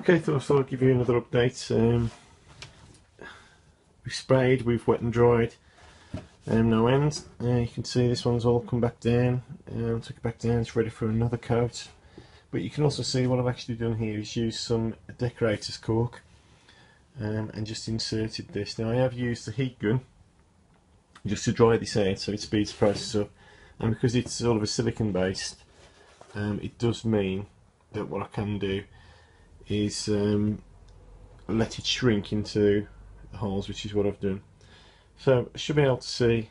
Okay, thought I'd give you another update. We've sprayed, we've wet and dried, no end. You can see this one's all come back down, took it back down, it's ready for another coat. But you can also see what I've actually done here is use some decorator's cork and just inserted this. Now I have used the heat gun just to dry this out so it speeds the process up, and because it's sort of a silicone based, it does mean that what I can do is let it shrink into the holes, which is what I've done. So I should be able to see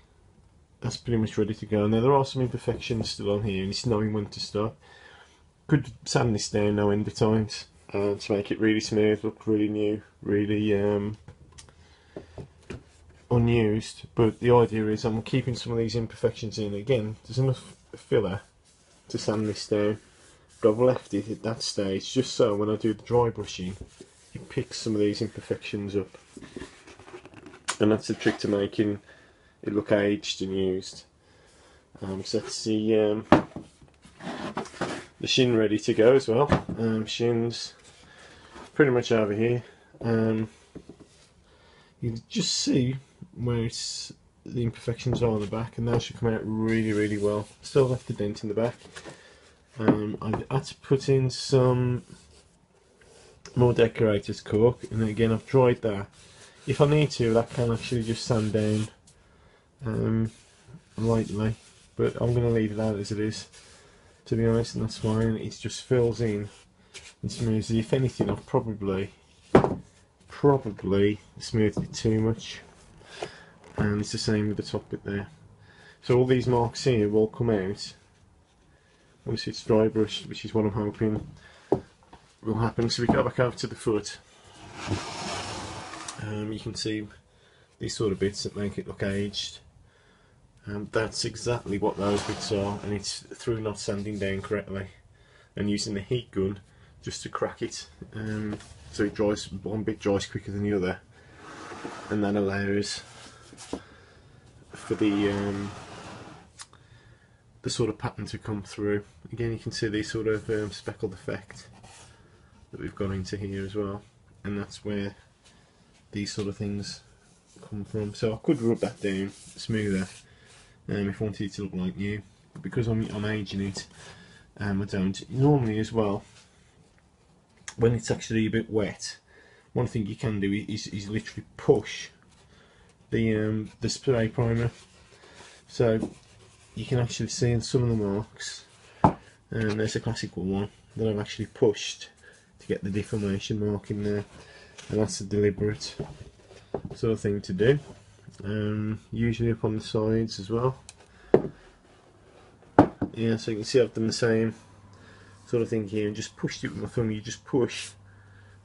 that's pretty much ready to go. Now there are some imperfections still on here and it's knowing when to stop. Could sand this down no end of times to make it really smooth, look really new, really unused, but the idea is I'm keeping some of these imperfections in. Again, there's enough filler to sand this down, but I've left it at that stage just so when I do the dry brushing it picks some of these imperfections up, and that's the trick to making it look aged and used. So that's the shin ready to go as well. Shin's pretty much over here. You can just see where the imperfections are on the back, and they should come out really well. Still left the dent in the back. I've had to put in some more decorator's cork, and again I've dried that. If I need to, that can actually just sand down lightly, but I'm going to leave it out as it is, to be honest, and that's fine. It just fills in and smooths it. If anything, I've probably smoothed it too much, and it's the same with the top bit there. So all these marks here will come out once it's dry brushed, which is what I'm hoping will happen. So we go back over to the foot. You can see these sort of bits that make it look aged. That's exactly what those bits are, and it's through not sanding down correctly and using the heat gun just to crack it, so it dries, one bit dries quicker than the other, and that allows for the sort of pattern to come through. Again, you can see the sort of speckled effect that we've got into here as well, and that's where these sort of things come from. So I could rub that down smoother if I wanted it to look like new, but because I'm aging it, I don't. Normally as well, when it's actually a bit wet, one thing you can do is literally push the spray primer, so you can actually see in some of the marks, and there's a classic one that I've actually pushed to get the deformation mark in there, and that's a deliberate sort of thing to do. Usually up on the sides as well. Yeah, so you can see I've done the same sort of thing here and just pushed it with my thumb. You just push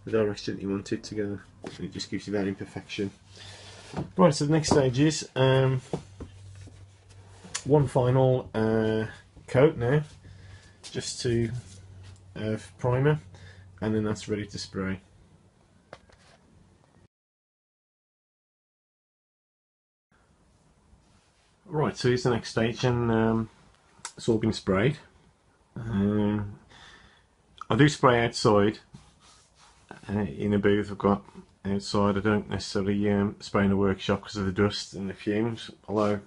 the direction that you want it to go, and it just gives you that imperfection. Right, so the next stage is one final coat now, just to primer, and then that's ready to spray. Right, so here's the next stage, and it's all been sprayed. I do spray outside in a booth I've got outside. I don't necessarily spray in a workshop because of the dust and the fumes, although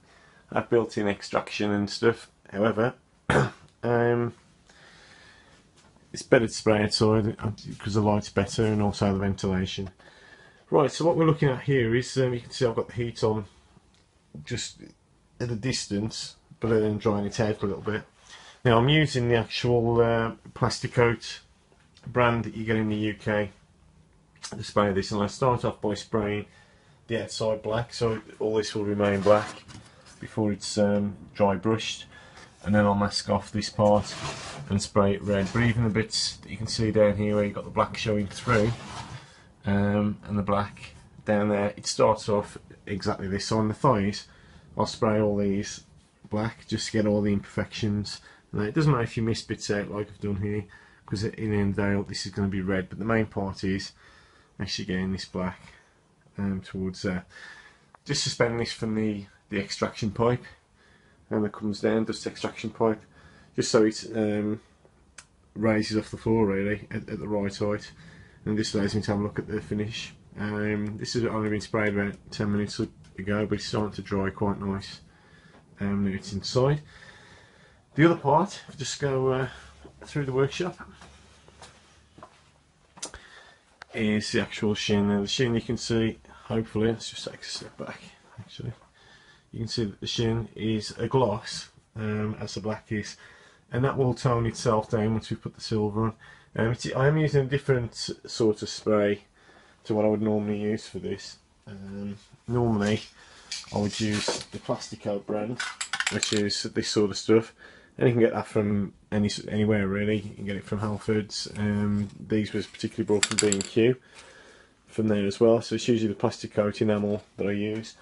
I've built in extraction and stuff. However, it's better to spray outside because the light's better and also the ventilation. Right, so what we're looking at here is, you can see I've got the heat on just at a distance, but then drying it out a little bit. Now I'm using the actual Plasticoat brand that you get in the UK to spray this, and I start off by spraying the outside black, so all this will remain black before it's dry brushed, and then I'll mask off this part and spray it red. But even the bits that you can see down here where you've got the black showing through and the black down there, it starts off exactly this. So on the thighs I'll spray all these black just to get all the imperfections. Now it doesn't matter if you miss bits out like I've done here, because in the end day this is going to be red, but the main part is actually getting this black towards there. Just suspending this from the extraction pipe, and it comes down, dust extraction pipe, just so it raises off the floor really at the right height, and this allows me to have a look at the finish. This has only been sprayed about 10 minutes ago, but it's starting to dry quite nice. Now it's inside. The other part, just go through the workshop, is the actual shin. Now the shin, you can see, hopefully, let's just take a step back actually, you can see that the shin is a gloss, as the black is, and that will tone itself down once we put the silver on. I am using a different sort of spray to what I would normally use for this. Normally I would use the Plasticoat brand, which is this sort of stuff, and you can get that from anywhere really. You can get it from Halfords. These was particularly brought from B&Q from there as well, so it's usually the Plasticoat enamel that I use.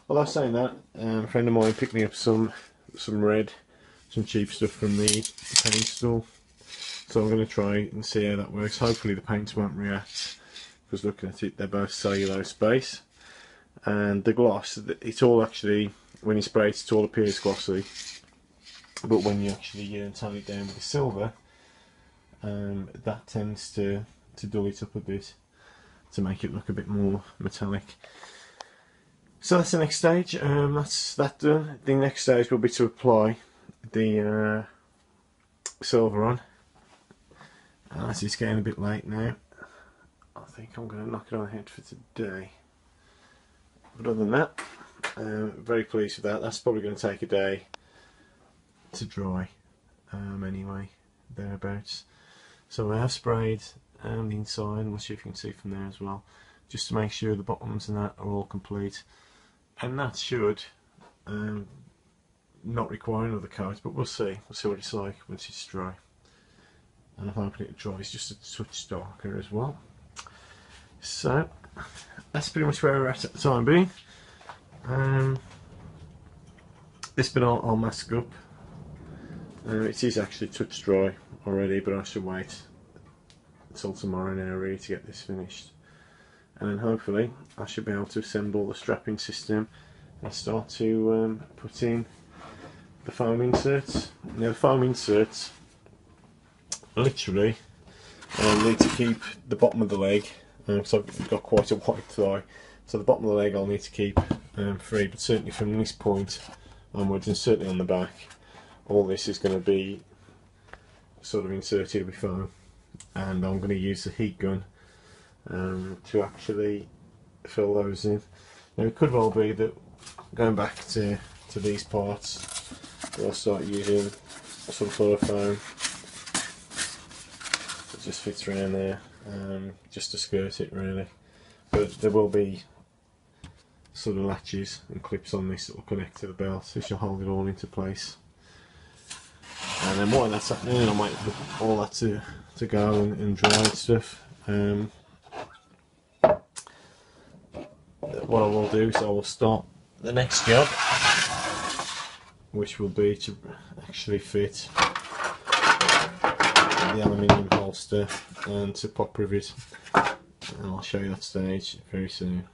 Although saying that, a friend of mine picked me up some red, some cheap stuff from the paint store, so I'm going to try and see how that works. Hopefully the paints won't react, because looking at it, they're both cellulose base, and the gloss, it's all actually, when you spray it, it all appears glossy, but when you actually tone it down with the silver, that tends to dull it up a bit to make it look a bit more metallic. So that's the next stage. That's that done. The next stage will be to apply the silver on. And as it's getting a bit late now, I think I'm going to knock it on the head for today. But other than that, very pleased with that. That's probably going to take a day to dry anyway, thereabouts. So I have sprayed the inside, and we'll see if you can see from there as well, just to make sure the bottoms and that are all complete. And that should not require another coat, but we'll see. We'll see what it's like once it's dry. And I'm hoping it dries just a touch darker as well. So that's pretty much where we're at the time being. This bit I'll mask up. It is actually touch dry already, but I should wait until tomorrow now really to get this finished. And then hopefully I should be able to assemble the strapping system and start to put in the foam inserts. Now the foam inserts, literally, need to keep the bottom of the leg, because I've got quite a wide thigh, so the bottom of the leg I'll need to keep free, but certainly from this point onwards, and certainly on the back, all this is going to be sort of inserted with foam, and I'm going to use the heat gun to actually fill those in. Now it could well be that going back to these parts, I'll start using some sort of foam that just fits around there, just to skirt it really. But there will be sort of latches and clips on this that will connect to the belt, which will hold it all into place. And then while that's happening, I'm waiting for all that to go and dry and stuff. What I will do is I will start the next job, which will be to actually fit the aluminium holster and to pop rivet, and I'll show you that stage very soon.